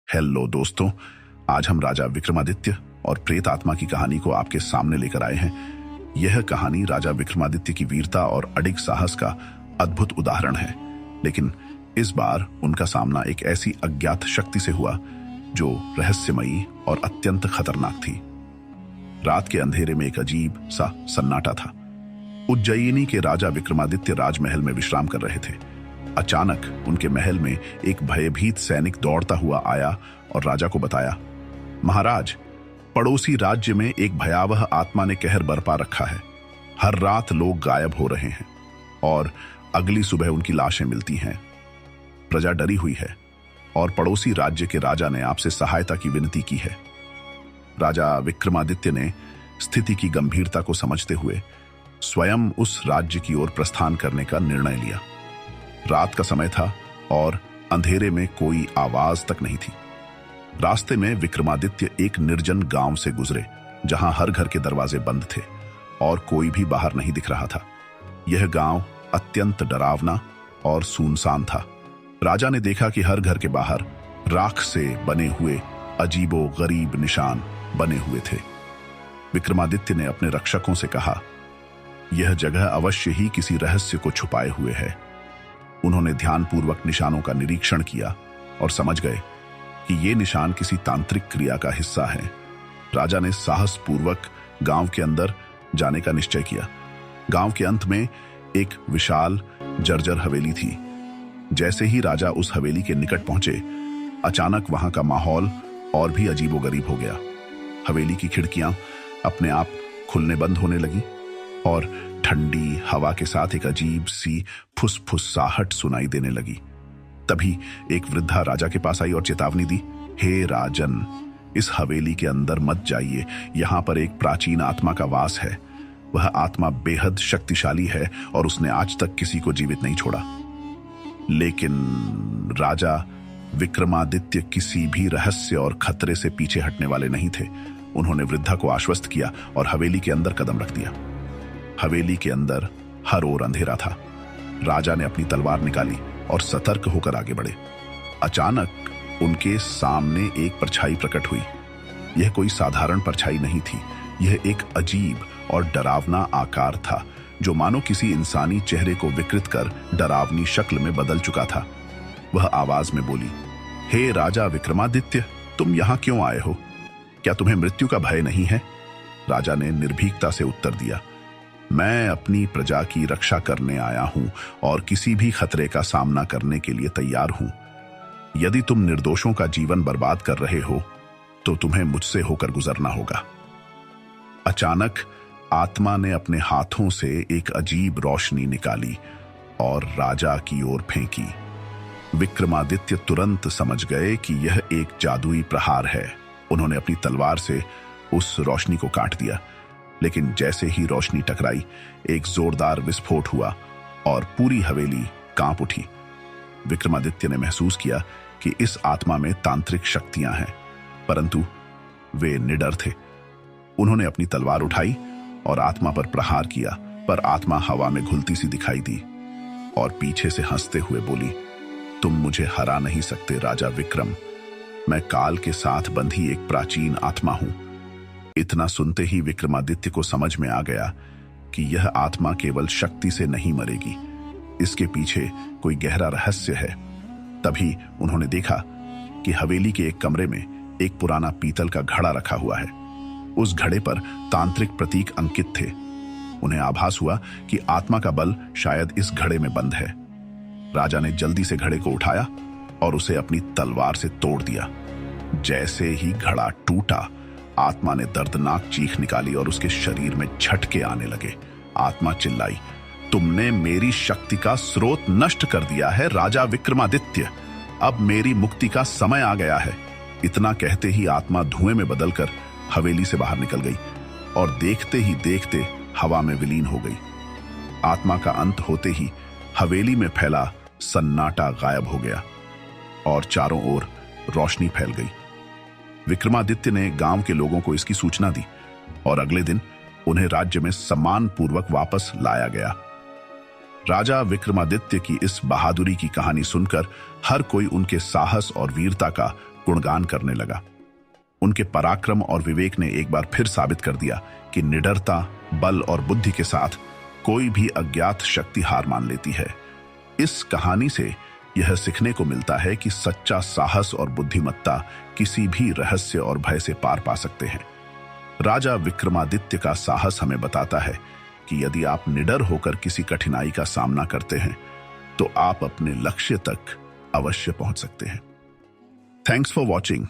Hello दोस्तों, आज हम राजा विक्रमादित्य और प्रेत आत्मा की कहानी को आपके सामने लेकर आए हैं। यह कहानी राजा विक्रमादित्य की वीरता और अडिग साहस का अद्भुत उदाहरण है, लेकिन इस बार उनका सामना एक ऐसी अज्ञात शक्ति से हुआ जो रहस्यमयी और अत्यंत खतरनाक थी। रात के अंधेरे में एक अजीब सा सन्नाटा था। उज्जयिनी के राजा विक्रमादित्य राजमहल में विश्राम कर रहे थे। अचानक उनके महल में एक भयभीत सैनिक दौड़ता हुआ आया और राजा को बताया, महाराज, पड़ोसी राज्य में एक भयावह आत्मा ने कहर बरपा रखा है। हर रात लोग गायब हो रहे हैं और अगली सुबह उनकी लाशें मिलती हैं। प्रजा डरी हुई है और पड़ोसी राज्य के राजा ने आपसे सहायता की विनती की है। राजा विक्रमादित्य ने स्थिति की गंभीरता को समझते हुए स्वयं उस राज्य की ओर प्रस्थान करने का निर्णय लिया। रात का समय था और अंधेरे में कोई आवाज तक नहीं थी। रास्ते में विक्रमादित्य एक निर्जन गांव से गुजरे, जहां हर घर के दरवाजे बंद थे और कोई भी बाहर नहीं दिख रहा था। यह गांव अत्यंत डरावना और सुनसान था। राजा ने देखा कि हर घर के बाहर राख से बने हुए अजीबो गरीब निशान बने हुए थे। विक्रमादित्य ने अपने रक्षकों से कहा, यह जगह अवश्य ही किसी रहस्य को छुपाए हुए है। उन्होंने ध्यानपूर्वक निशानों का निरीक्षण किया और समझ गए कि ये निशान किसी तांत्रिक क्रिया का हिस्सा है। राजा ने साहसपूर्वक गांव के अंदर जाने का निश्चय किया। गांव के अंत में एक विशाल जर्जर हवेली थी। जैसे ही राजा उस हवेली के निकट पहुंचे, अचानक वहां का माहौल और भी अजीबोगरीब हो गया। हवेली की खिड़कियां अपने आप खुलने बंद होने लगी और ठंडी हवा के साथ एक अजीब सी फुसफुसाहट सुनाई देने लगी। तभी एक वृद्धा राजा के पास आई और चेतावनी दी, हे राजन, इस हवेली के अंदर मत जाइए। यहां पर एक प्राचीन आत्मा का वास है। वह आत्मा बेहद शक्तिशाली है और उसने आज तक किसी को जीवित नहीं छोड़ा। लेकिन राजा विक्रमादित्य किसी भी रहस्य और खतरे से पीछे हटने वाले नहीं थे। उन्होंने वृद्धा को आश्वस्त किया और हवेली के अंदर कदम रख दिया। हवेली के अंदर हर ओर अंधेरा था। राजा ने अपनी तलवार निकाली और सतर्क होकर आगे बढ़े। अचानक उनके सामने एक परछाई प्रकट हुई। यह कोई साधारण परछाई नहीं थी। यह एक अजीब और डरावना आकार था, जो मानो किसी इंसानी चेहरे को विकृत कर डरावनी शक्ल में बदल चुका था। वह आवाज में बोली, हे राजा विक्रमादित्य, तुम यहां क्यों आए हो? क्या तुम्हें मृत्यु का भय नहीं है? राजा ने निर्भीकता से उत्तर दिया, मैं अपनी प्रजा की रक्षा करने आया हूं और किसी भी खतरे का सामना करने के लिए तैयार हूं। यदि तुम निर्दोषों का जीवन बर्बाद कर रहे हो तो तुम्हें मुझसे होकर गुजरना होगा। अचानक आत्मा ने अपने हाथों से एक अजीब रोशनी निकाली और राजा की ओर फेंकी। विक्रमादित्य तुरंत समझ गए कि यह एक जादुई प्रहार है। उन्होंने अपनी तलवार से उस रोशनी को काट दिया, लेकिन जैसे ही रोशनी टकराई, एक जोरदार विस्फोट हुआ और पूरी हवेली कांप उठी। विक्रमादित्य ने महसूस किया कि इस आत्मा में तांत्रिक शक्तियां हैं, परंतु वे निडर थे। उन्होंने अपनी तलवार उठाई और आत्मा पर प्रहार किया, पर आत्मा हवा में घुलती सी दिखाई दी और पीछे से हंसते हुए बोली, तुम मुझे हरा नहीं सकते राजा विक्रम। मैं काल के साथ बंधी एक प्राचीन आत्मा हूं। इतना सुनते ही विक्रमादित्य को समझ में आ गया कि यह आत्मा केवल शक्ति से नहीं मरेगी, इसके पीछे कोई गहरा रहस्य है। तभी उन्होंने देखा कि हवेली के एक कमरे में एक पुराना पीतल का घड़ा रखा हुआ है। उस घड़े पर तांत्रिक प्रतीक अंकित थे। उन्हें आभास हुआ कि आत्मा का बल शायद इस घड़े में बंद है। राजा ने जल्दी से घड़े को उठाया और उसे अपनी तलवार से तोड़ दिया। जैसे ही घड़ा टूटा, आत्मा ने दर्दनाक चीख निकाली और उसके शरीर में झटके आने लगे। आत्मा चिल्लाई, तुमने मेरी शक्ति का स्रोत नष्ट कर दिया है राजा विक्रमादित्य। अब मेरी मुक्ति का समय आ गया है। इतना कहते ही आत्मा धुएं में बदलकर हवेली से बाहर निकल गई और देखते ही देखते हवा में विलीन हो गई। आत्मा का अंत होते ही हवेली में फैला सन्नाटा गायब हो गया और चारों ओर रोशनी फैल गई। विक्रमादित्य ने गांव के लोगों को इसकी सूचना दी और अगले दिन उन्हें राज्य में सम्मानपूर्वक वापस लाया गया। राजा विक्रमादित्य की इस बहादुरी की कहानी सुनकर हर कोई उनके साहस और वीरता का गुणगान करने लगा। उनके पराक्रम और विवेक ने एक बार फिर साबित कर दिया कि निडरता, बल और बुद्धि के साथ कोई भी अज्ञात शक्ति हार मान लेती है। इस कहानी से यह सीखने को मिलता है कि सच्चा साहस और बुद्धिमत्ता किसी भी रहस्य और भय से पार पा सकते हैं। राजा विक्रमादित्य का साहस हमें बताता है कि यदि आप निडर होकर किसी कठिनाई का सामना करते हैं तो आप अपने लक्ष्य तक अवश्य पहुंच सकते हैं। Thanks for watching.